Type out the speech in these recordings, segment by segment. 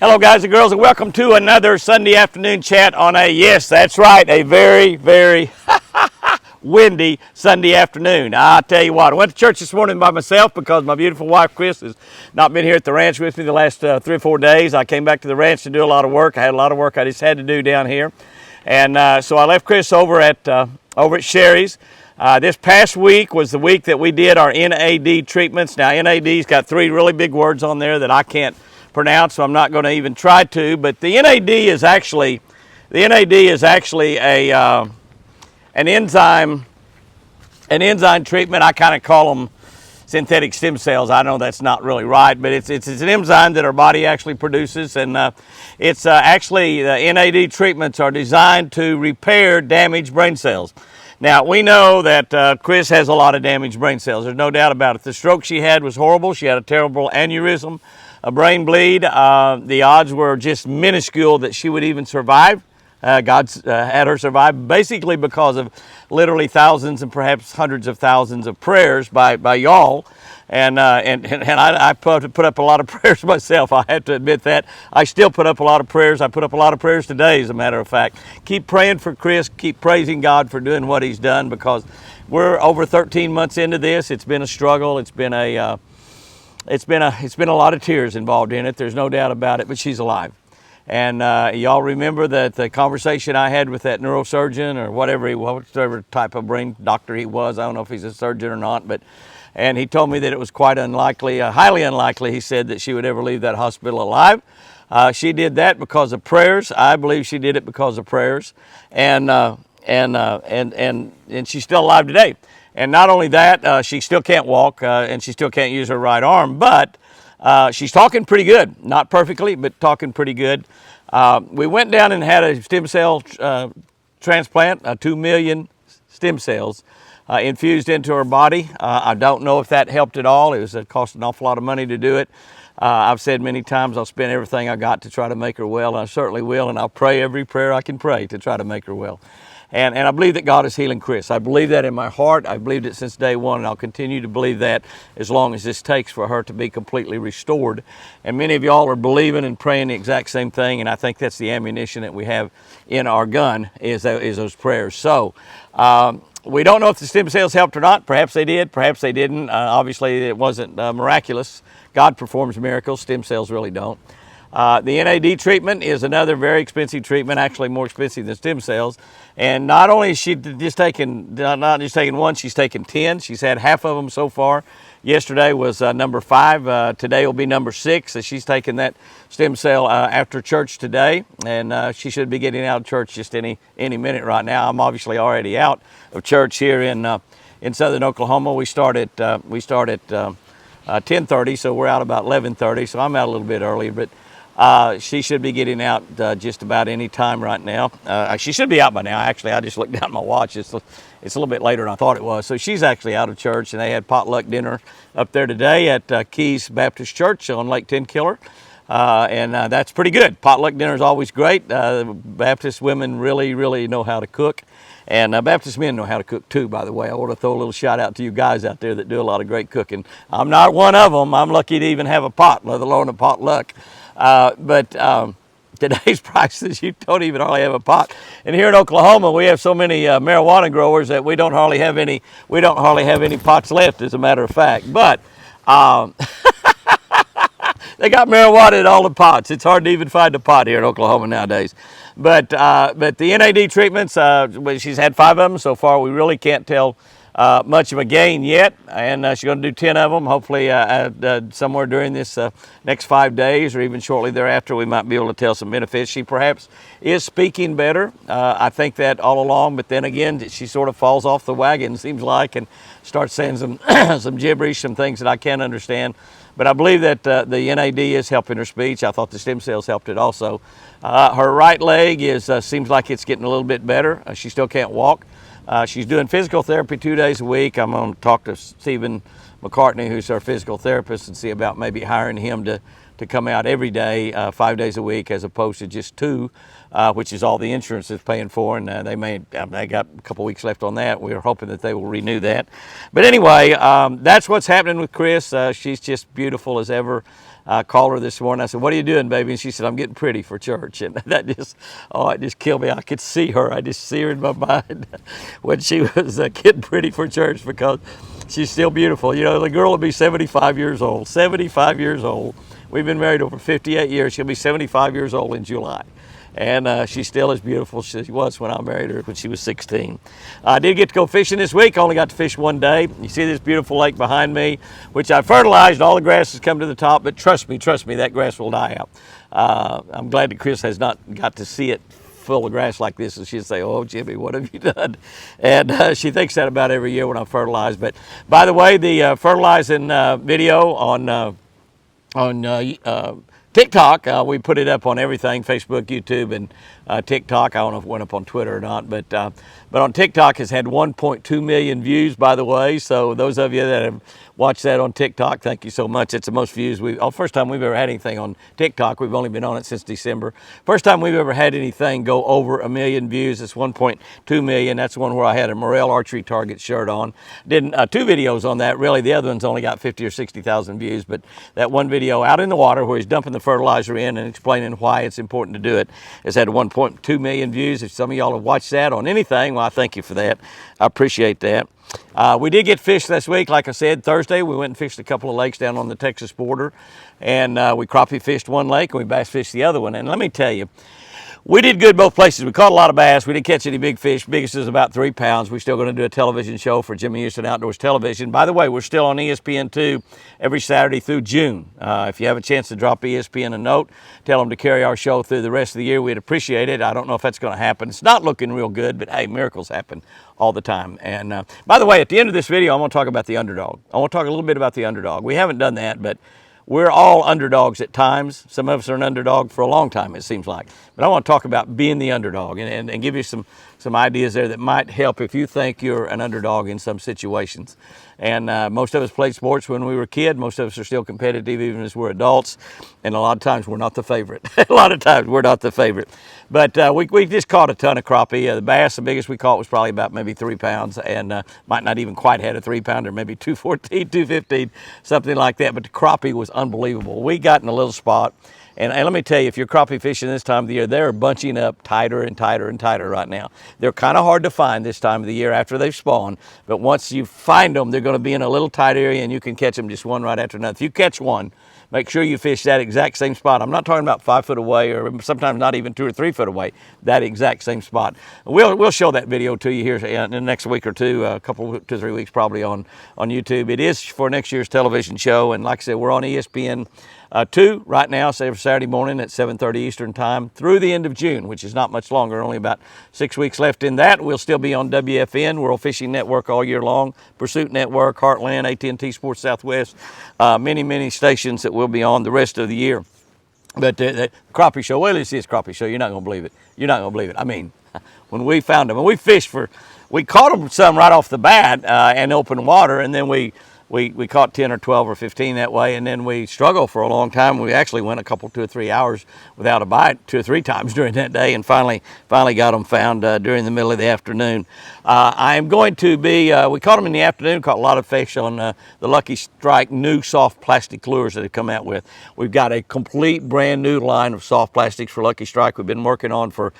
Hello guys and girls, and welcome to another Sunday afternoon chat on yes, that's right, a very, very windy Sunday afternoon. I tell you what, I went to church this morning by myself because my beautiful wife Chris has not been here at the ranch with me the last 3 or 4 days. I came back to the ranch to do a lot of work. I had a lot of work I just had to do down here. And so I left Chris over at Sherry's. This past week was the week that we did our NAD treatments. Now NAD's got 3 really big words on there that I can't pronounce, so I'm not going to even try to. But the NAD is actually a an enzyme treatment. I kind of call them synthetic stem cells. I know that's not really right, but it's an enzyme that our body actually produces, and it's actually the NAD treatments are designed to repair damaged brain cells. Now, we know that Chris has a lot of damaged brain cells. There's no doubt about it. The stroke she had was horrible. She had a terrible aneurysm, a brain bleed. The odds were just minuscule that she would even survive. God's had her survive basically because of literally thousands and perhaps hundreds of thousands of prayers by y'all. And I put up a lot of prayers myself. I have to admit that. I still put up a lot of prayers. I put up a lot of prayers today, as a matter of fact. Keep praying for Chris. Keep praising God for doing what he's done, because we're over 13 months into this. It's been a struggle. It's been a lot of tears involved in it. There's no doubt about it, but she's alive. And y'all remember that the conversation I had with that neurosurgeon or whatever type of brain doctor he was. I don't know if he's a surgeon or not, and he told me that it was quite unlikely, highly unlikely, he said, that she would ever leave that hospital alive. She did that because of prayers. I believe she did it because of prayers. And she's still alive today. And not only that, she still can't walk and she still can't use her right arm, but she's talking pretty good. Not perfectly, but talking pretty good. We went down and had a stem cell transplant, 2 million stem cells infused into her body. I don't know if that helped at all. It cost an awful lot of money to do it. I've said many times I'll spend everything I got to try to make her well, and I certainly will, and I'll pray every prayer I can pray to try to make her well. And I believe that God is healing Chris. I believe that in my heart. I've believed it since day one, and I'll continue to believe that as long as this takes for her to be completely restored. And many of y'all are believing and praying the exact same thing, and I think that's the ammunition that we have in our gun is those prayers. So we don't know if the stem cells helped or not. Perhaps they did, perhaps they didn't. Obviously, it wasn't miraculous. God performs miracles. Stem cells really don't. The NAD treatment is another very expensive treatment, actually more expensive than stem cells. And not only is she not just taking one, she's taken 10. She's had half of them so far. Yesterday was number 5. Today will be number 6. So she's taking that stem cell after church today, and she should be getting out of church just any minute right now. I'm obviously already out of church here in southern Oklahoma. We start at 10:30, so we're out about 11:30. So I'm out a little bit early, but she should be getting out just about any time right now. She should be out by now. Actually, I just looked down at my watch. It's a little bit later than I thought it was. So she's actually out of church, and they had potluck dinner up there today at Keys Baptist Church on Lake Tenkiller. And that's pretty good. Potluck dinner is always great. Baptist women really, really know how to cook. And Baptist men know how to cook too, by the way. I want to throw a little shout out to you guys out there that do a lot of great cooking. I'm not one of them. I'm lucky to even have a pot, let alone a potluck. But today's prices, you don't even hardly have a pot. And here in Oklahoma, we have so many marijuana growers that we don't hardly have any pots left, as a matter of fact. But they got marijuana in all the pots. It's hard to even find a pot here in Oklahoma nowadays. But the NAD treatments, she's had 5 of them so far. We really can't tell much of a gain yet, and she's going to do 10 of them. Hopefully somewhere during this next 5 days or even shortly thereafter, we might be able to tell some benefits. She perhaps is speaking better. I think that all along, but then again, she sort of falls off the wagon, seems like, and starts saying some gibberish, some things that I can't understand. But I believe that the NAD is helping her speech. I thought the stem cells helped it also. Her right leg seems like it's getting a little bit better. She still can't walk. She's doing physical therapy 2 days a week. I'm going to talk to Stephen McCartney, who's our physical therapist, and see about maybe hiring him to come out every day, 5 days a week, as opposed to just 2, which is all the insurance is paying for. And they got a couple weeks left on that. We're hoping that they will renew that. But anyway, that's what's happening with Chris. She's just beautiful as ever. I called her this morning. I said, "What are you doing, baby?" And she said, "I'm getting pretty for church." And that just, oh, it just killed me. I could see her. I just see her in my mind when she was getting pretty for church, because she's still beautiful. You know, the girl will be 75 years old. 75 years old. We've been married over 58 years. She'll be 75 years old in July. And she's still as beautiful as she was when I married her when she was 16. I did get to go fishing this week. I only got to fish one day. You see this beautiful lake behind me, which I fertilized. All the grass has come to the top, but trust me, that grass will die out. I'm glad that Chris has not got to see it full of grass like this, and she'd say, "Oh, Jimmy, what have you done?" And she thinks that about every year when I fertilize. But by the way, the fertilizing video on TikTok, we put it up on everything, Facebook, YouTube, and TikTok. I don't know if it went up on Twitter or not, but on TikTok has had 1.2 million views, by the way. So those of you that have watched that on TikTok, thank you so much. It's the most views first time we've ever had anything on TikTok. We've only been on it since December. First time we've ever had anything go over 1 million views. It's 1.2 million. That's one where I had a Morel Archery Target shirt on. Did 2 videos on that. Really, the other one's only got 50 or 60,000 views, but that one video out in the water where he's dumping the fertilizer in and explaining why it's important to do it has had 1.2 million views. If some of y'all have watched that on anything, well, I thank you for that. I appreciate that. We did get fish this week. Like I said, Thursday we went and fished a couple of lakes down on the Texas border, and we crappie fished one lake and we bass fished the other one. And let me tell you, we did good both places. We caught a lot of bass. We didn't catch any big fish. Biggest is about 3 pounds. We're still going to do a television show for Jimmy Houston Outdoors Television. By the way, we're still on ESPN2 every Saturday through June. If you have a chance to drop ESPN a note, tell them to carry our show through the rest of the year. We'd appreciate it. I don't know if that's going to happen. It's not looking real good, but hey, miracles happen all the time. And by the way, at the end of this video, I'm going to talk about the Underdog. I want to talk a little bit about the Underdog. We haven't done that, but we're all underdogs at times. Some of us are an underdog for a long time, it seems like. But I want to talk about being the underdog and give you some ideas there that might help if you think you're an underdog in some situations. And most of us played sports when we were a kid. Most of us are still competitive even as we're adults. And a lot of times we're not the favorite. A lot of times we're not the favorite. But we just caught a ton of crappie. The bass, the biggest we caught was probably about maybe 3 pounds, and might not even quite had a 3 pounder, maybe 214, 215, something like that. But the crappie was unbelievable. We got in a little spot. And let me tell you, if you're crappie fishing this time of the year, they're bunching up tighter and tighter and tighter right now. They're kind of hard to find this time of the year after they've spawned, but once you find them, they're going to be in a little tight area and you can catch them just one right after another. If you catch one, make sure you fish that exact same spot. I'm not talking about 5 foot away or sometimes not even 2 or 3 foot away, that exact same spot. We'll show that video to you here in the next week or two, a couple, 2 or 3 weeks probably on YouTube. It is for next year's television show, and like I said, we're on ESPN 2 right now, say Saturday morning at 7:30 Eastern time through the end of June, which is not much longer, only about 6 weeks left in that. We'll still be on WFN, World Fishing Network, all year long, Pursuit Network, Heartland, AT&T Sports Southwest, many stations that we'll be on the rest of the year. But the crappie show, well, it's this crappie show, you're not going to believe it. You're not going to believe it. I mean, when we found them, and we caught them some right off the bat in open water, and then we caught 10 or 12 or 15 that way, and then we struggled for a long time. We actually went a couple, 2 or 3 hours without a bite 2 or 3 times during that day, and finally got them found during the middle of the afternoon. I am going to be, we caught them in the afternoon, caught a lot of fish on the Lucky Strike new soft plastic lures that they've come out with. We've got a complete brand new line of soft plastics for Lucky Strike we've been working on for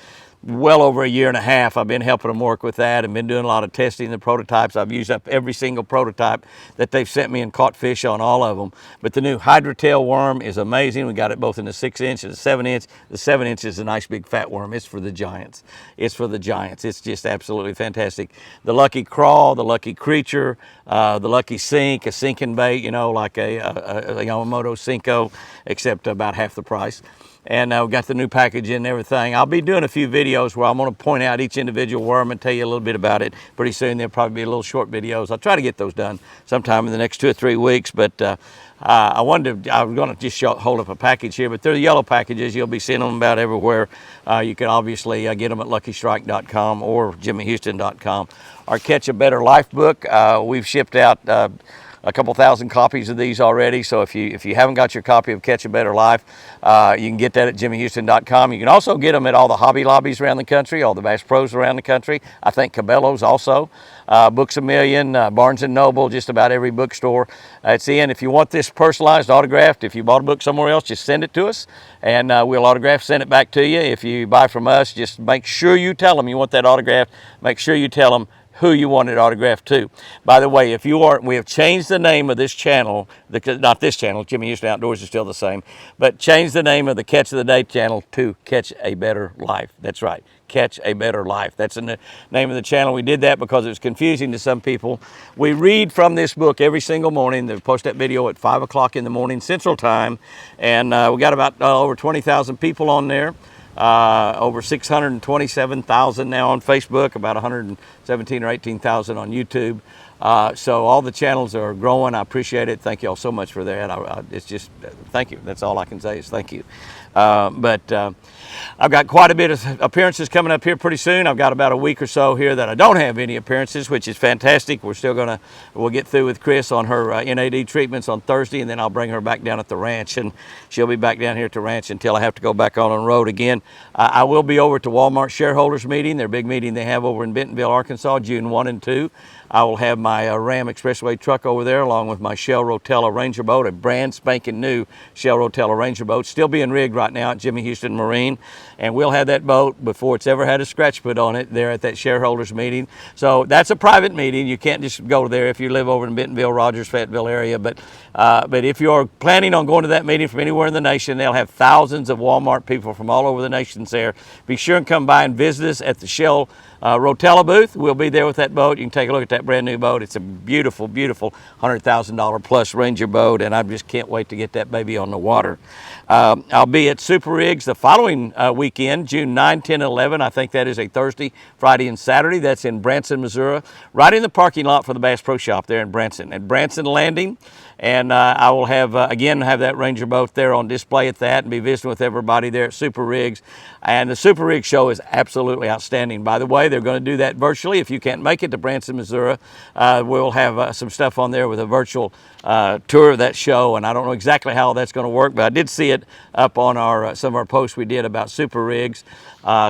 well over 1.5 years. I've been helping them work with that and been doing a lot of testing the prototypes. I've used up every single prototype that they've sent me and caught fish on all of them. But the new Hydra Tail worm is amazing. We got it both in the 6-inch and the 7-inch. The 7-inch is a nice big fat worm. It's for the giants. It's for the giants. It's just absolutely fantastic. The Lucky Crawl, the Lucky Creature, the Lucky Sink, a sinking bait, you know, like a Yamamoto Cinco, except about half the price. And we got the new package and everything. I'll be doing a few videos where I'm going to point out each individual worm and tell you a little bit about it. Pretty soon there'll probably be little short videos. I'll try to get those done sometime in the next 2 or 3 weeks. But I was going to just hold up a package here, but they're the yellow packages. You'll be seeing them about everywhere. You can obviously get them at luckystrike.com or jimmyhouston.com. Our Catch a Better Life book, we've shipped out a couple thousand copies of these already. So if you haven't got your copy of Catch a Better Life, you can get that at jimmyhouston.com. You can also get them at all the hobby lobbies around the country, all the Bass Pros around the country. I think Cabela's also. Books A Million, Barnes & Noble, just about every bookstore it's in. If you want this personalized, autographed, if you bought a book somewhere else, just send it to us, and we'll autograph, send it back to you. If you buy from us, just make sure you tell them you want that autographed. Make sure you tell them who you want it autographed to. By the way, we have changed the name of this channel, not this channel, Jimmy Houston Outdoors is still the same, but changed the name of the Catch of the Day channel to Catch a Better Life. That's right, Catch a Better Life. That's the name of the channel. We did that because it was confusing to some people. We read from this book every single morning. They post that video at 5 o'clock in the morning Central Time, and we got about over 20,000 people on there. Over 627,000 now on Facebook, about 117 or 18,000 on YouTube. So all the channels are growing. I appreciate it. Thank you all so much for that. It's just, thank you. That's all I can say is thank you. I've got quite a bit of appearances coming up here pretty soon. I've got about a week or so here that I don't have any appearances, which is fantastic. We'll get through with Chris on her NAD treatments on Thursday, and then I'll bring her back down at the ranch, and she'll be back down here at the ranch until I have to go back on the road again. I will be over to Walmart shareholders meeting, their big meeting they have over in Bentonville, Arkansas, June 1 and 2. I will have my Ram Expressway truck over there along with my Shell Rotella Ranger boat, a brand spanking new Shell Rotella Ranger boat, still being rigged right now at Jimmy Houston Marine. And we'll have that boat before it's ever had a scratch put on it there at that shareholders meeting. So that's a private meeting. You can't just go there if you live over in Bentonville, Rogers, Fayetteville area. But if you're planning on going to that meeting from anywhere in the nation, they'll have thousands of Walmart people from all over the nations there. Be sure and come by and visit us at the Shell Rotella booth. We'll be there with that boat. You can take a look at that brand new boat. It's a beautiful, beautiful $100,000 plus Ranger boat, and I just can't wait to get that baby on the water. I'll be at Super Rigs the following weekend, June 9, 10, 11. I think that is a Thursday, Friday, and Saturday. That's in Branson, Missouri, right in the parking lot for the Bass Pro Shop there in Branson, at Branson Landing. And I will have, again, that Ranger boat there on display at that and be visiting with everybody there at Super Rigs. And the Super Rig show is absolutely outstanding. By the way, they're going to do that virtually. If you can't make it to Branson, Missouri, we'll have some stuff on there with a virtual tour of that show. And I don't know exactly how that's going to work, but I did see it up on some of our posts we did about Super Rigs.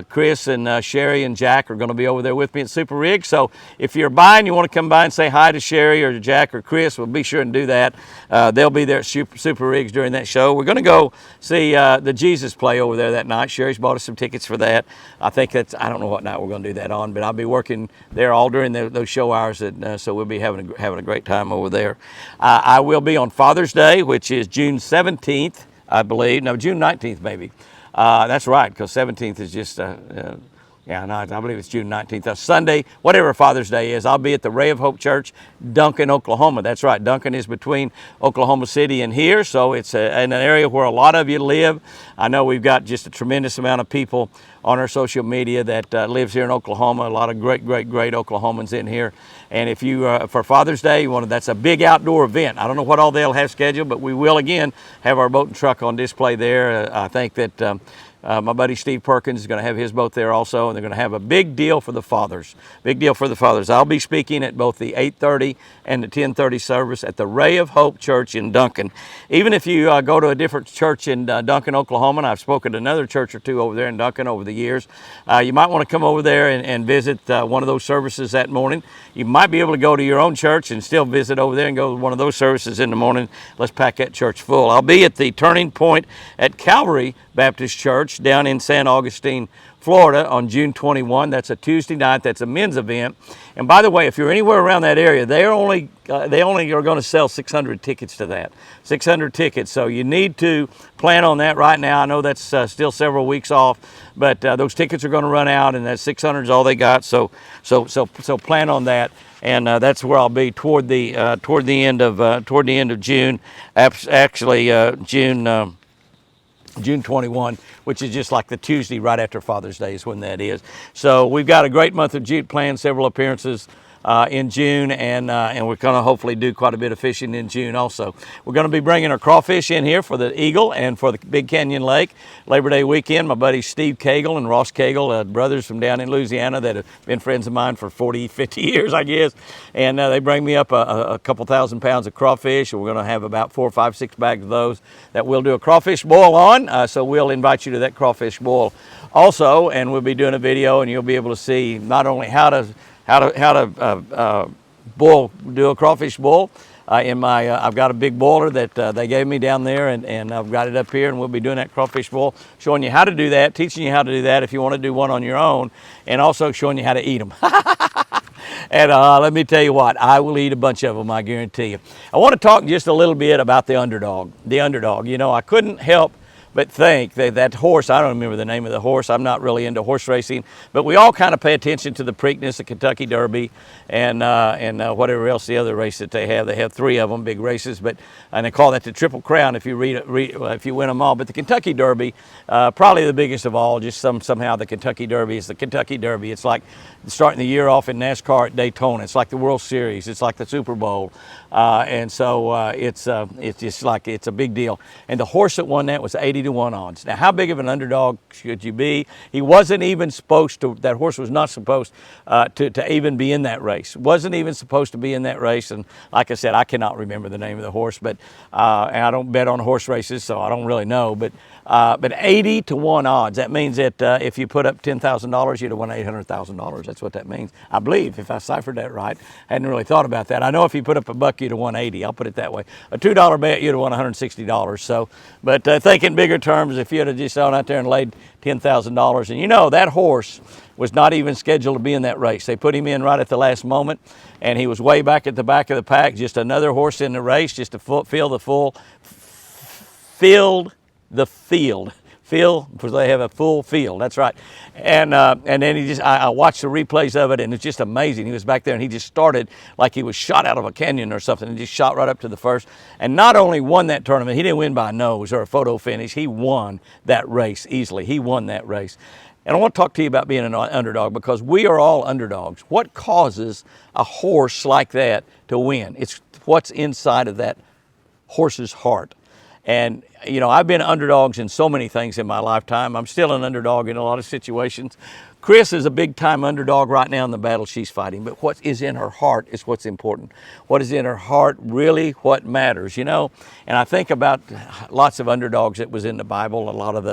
Chris and Sherry and Jack are going to be over there with me at Super Rig. So if you're buying, you want to come by and say hi to Sherry or Jack or Chris, well, be sure and do that. They'll be there at Super Rigs during that show. We're going to go see the Jesus play over there that night. Sherry's bought us some tickets for that. I don't know what night we're going to do that on, but I'll be working there all during those show hours, so we'll be having a great time over there. I will be on Father's Day, which is June 17th, I believe. No, June 19th, maybe. That's right, because 17th is just, I believe it's June 19th. That's Sunday, whatever Father's Day is. I'll be at the Ray of Hope Church, Duncan, Oklahoma. That's right, Duncan is between Oklahoma City and here, so it's in an area where a lot of you live. I know we've got just a tremendous amount of people on our social media that lives here in Oklahoma. A lot of great Oklahomans in here. And if you, for Father's Day, that's a big outdoor event. I don't know what all they'll have scheduled, but we will, again, have our boat and truck on display there. I think that my buddy Steve Perkins is going to have his boat there also, and they're going to have a big deal for the fathers. Big deal for the fathers. I'll be speaking at both the 8:30 and the 10:30 service at the Ray of Hope Church in Duncan. Even if you go to a different church in Duncan, Oklahoma, and I've spoken to another church or two over there in Duncan over the years, you might want to come over there and visit one of those services that morning. You might be able to go to your own church and still visit over there and go to one of those services in the morning. Let's pack that church full. I'll be at the Turning Point at Calvary Baptist Church down in San Augustine, Florida on June 21. That's a Tuesday night. That's a men's event. And by the way, if you're anywhere around that area, they only are going to sell 600 tickets to that. 600 tickets. So you need to plan on that right now. I know that's still several weeks off, but those tickets are going to run out, and that 600 is all they got. So plan on that. And that's where I'll be toward the end of June. Actually, June 21, which is just like the Tuesday right after Father's Day is when that is. So we've got a great month of June planned, several appearances. in June, and we're going to hopefully do quite a bit of fishing in June also. We're going to be bringing our crawfish in here for the Eagle and for the Big Canyon Lake Labor Day weekend. My buddies Steve Cagle and Ross Cagle, brothers from down in Louisiana that have been friends of mine for 40, 50 years, I guess, and they bring me up a couple thousand pounds of crawfish, and we're going to have about 4, 5, 6 bags of those that we'll do a crawfish boil on, so we'll invite you to that crawfish boil also, and we'll be doing a video, and you'll be able to see not only how to do a crawfish boil. I've got a big boiler that they gave me down there, and I've got it up here, and we'll be doing that crawfish boil, showing you how to do that, teaching you how to do that if you want to do one on your own, and also showing you how to eat them. And let me tell you what, I will eat a bunch of them, I guarantee you. I want to talk just a little bit about the Underdog. The Underdog, you know, I couldn't help but think that horse, I don't remember the name of the horse, I'm not really into horse racing, but we all kind of pay attention to the Preakness, the Kentucky Derby, and whatever else the other race that they have. They have 3 of them, big races, and they call that the Triple Crown if you if you win them all. But the Kentucky Derby, probably the biggest of all, just somehow the Kentucky Derby is the Kentucky Derby. It's like starting the year off in NASCAR at Daytona. It's like the World Series. It's like the Super Bowl. And so it's just like, it's a big deal. And the horse that won that was 80-1 odds. Now, how big of an underdog should you be? He wasn't even supposed to, that horse was not supposed to even be in that race. Wasn't even supposed to be in that race. And like I said, I cannot remember the name of the horse, but and I don't bet on horse races, so I don't really know. But 80-1 odds, that means that if you put up $10,000, you'd have won $800,000. That's what that means, I believe, if I ciphered that right. I hadn't really thought about that. I know if you put up a buck, you'd have won 80. I'll put it that way. A $2 bet, you'd have won $160. So, but thinking bigger terms, if you'd have just gone out there and laid $10,000, and you know that horse was not even scheduled to be in that race. They put him in right at the last moment, and he was way back at the back of the pack, just another horse in the race, just to fill because they have a full field. That's right. And then I watched the replays of it, and it's just amazing. He was back there, and he just started like he was shot out of a canyon or something, and just shot right up to the first. And not only won that tournament, he didn't win by a nose or a photo finish. He won that race easily. He won that race. And I want to talk to you about being an underdog, because we are all underdogs. What causes a horse like that to win? It's what's inside of that horse's heart. And, you know, I've been underdogs in so many things in my lifetime. I'm still an underdog in a lot of situations. Chris is a big-time underdog right now in the battle she's fighting, but what is in her heart is what's important. What is in her heart, really what matters, you know? And I think about lots of underdogs that was in the Bible. A lot of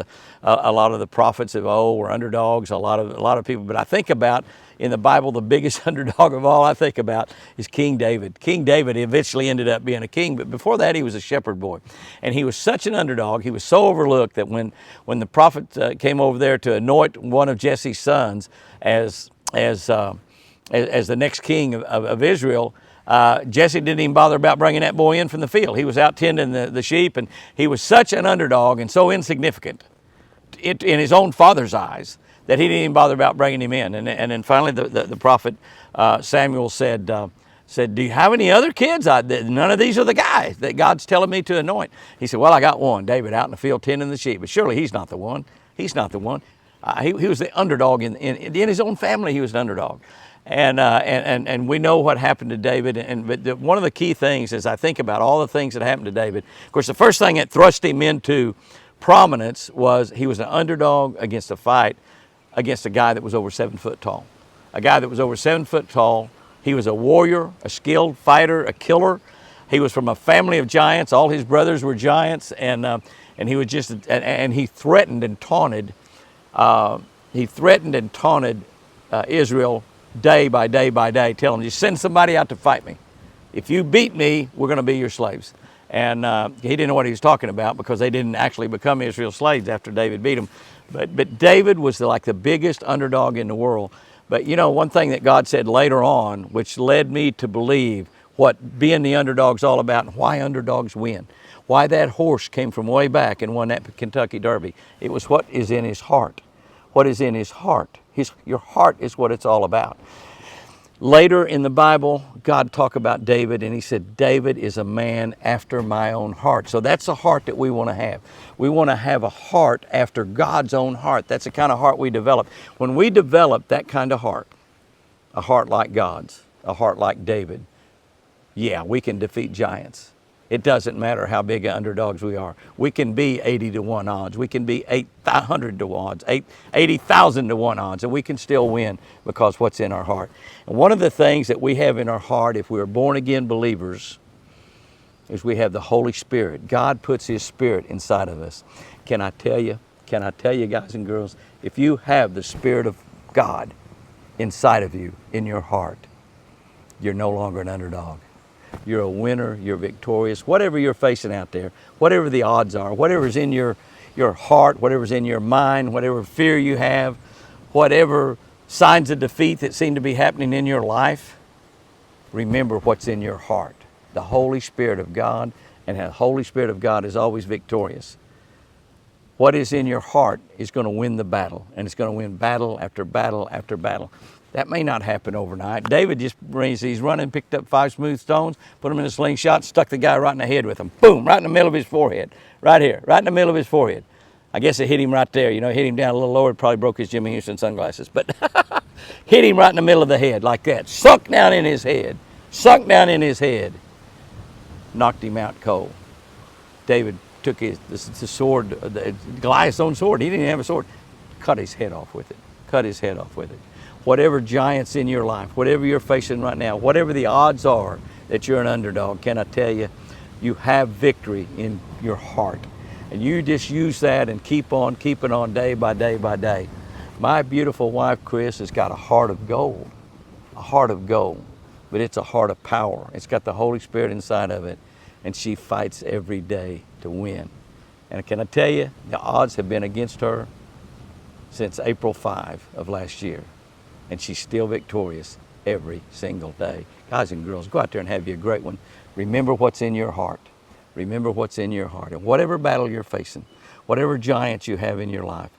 the prophets of old were underdogs, a lot of people. But I think about, in the Bible, the biggest underdog of all I think about is King David. King David eventually ended up being a king, but before that he was a shepherd boy. And he was such an underdog, he was so overlooked, that when the prophet came over there to anoint one of Jesse's sons as the next king of Israel, Jesse didn't even bother about bringing that boy in from the field. He was out tending the sheep, and he was such an underdog and so insignificant in his own father's eyes that he didn't even bother about bringing him in. And then finally the prophet Samuel said, do you have any other kids? None of these are the guys that God's telling me to anoint. He said, well, I got one, David, out in the field tending the sheep, but surely he's not the one. He's not the one. He was the underdog in his own family. He was an underdog. And we know what happened to David. But one of the key things is, I think about all the things that happened to David. Of course, the first thing that thrust him into prominence was he was an underdog against a fight against a guy that was over 7 foot tall. A guy that was over 7 foot tall. He was a warrior, a skilled fighter, a killer. He was from a family of giants. All his brothers were giants, and he was just, and he threatened and taunted. Israel day by day by day, telling them, just send somebody out to fight me. If you beat me, we're going to be your slaves. And he didn't know what he was talking about, because they didn't actually become Israel's slaves after David beat them. But David was like the biggest underdog in the world. But you know, one thing that God said later on, which led me to believe what being the underdog's all about and why underdogs win. Why that horse came from way back and won that Kentucky Derby. It was what is in his heart. What is in his heart. Your heart is what it's all about. Later in the Bible, God talked about David, and he said, David is a man after my own heart. So that's a heart that we want to have. We want to have a heart after God's own heart. That's the kind of heart we develop. When we develop that kind of heart, a heart like God's, a heart like David, yeah, we can defeat giants. It doesn't matter how big underdogs we are. We can be 80 to 1 odds. We can be 800 to odds, 80,000 to 1 odds, and we can still win because what's in our heart. And one of the things that we have in our heart, if we are born again believers, is we have the Holy Spirit. God puts His Spirit inside of us. Can I tell you, guys and girls, if you have the Spirit of God inside of you, in your heart, you're no longer an underdog. You're a winner, you're victorious. Whatever you're facing out there, whatever the odds are, whatever's in your heart, whatever's in your mind, whatever fear you have, whatever signs of defeat that seem to be happening in your life, remember what's in your heart. The Holy Spirit of God, and the Holy Spirit of God is always victorious. What is in your heart is going to win the battle, and it's going to win battle after battle after battle. That may not happen overnight. David he's running, picked up 5 smooth stones, put them in a slingshot, stuck the guy right in the head with them. Boom, right in the middle of his forehead. Right here, right in the middle of his forehead. I guess it hit him right there. You know, it hit him down a little lower, it probably broke his Jimmy Houston sunglasses. But hit him right in the middle of the head like that. Sunk down in his head. Sunk down in his head. Knocked him out cold. David took the sword, Goliath's own sword. He didn't even have a sword. Cut his head off with it. Cut his head off with it. Whatever giants in your life, whatever you're facing right now, whatever the odds are that you're an underdog, can I tell you, you have victory in your heart. And you just use that and keep on keeping on day by day by day. My beautiful wife, Chris, has got a heart of gold. A heart of gold. But it's a heart of power. It's got the Holy Spirit inside of it. And she fights every day to win. And can I tell you, the odds have been against her since April 5 of last year. And she's still victorious every single day. Guys and girls, go out there and have you a great one. Remember what's in your heart. Remember what's in your heart. And whatever battle you're facing, whatever giants you have in your life,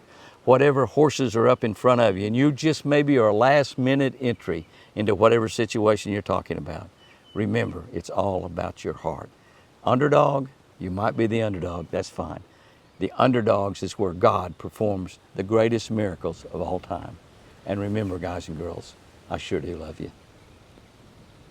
whatever horses are up in front of you, and you just maybe are a last-minute entry into whatever situation you're talking about, remember, it's all about your heart. Underdog, you might be the underdog, that's fine. The underdogs is where God performs the greatest miracles of all time. And remember, guys and girls, I sure do love you.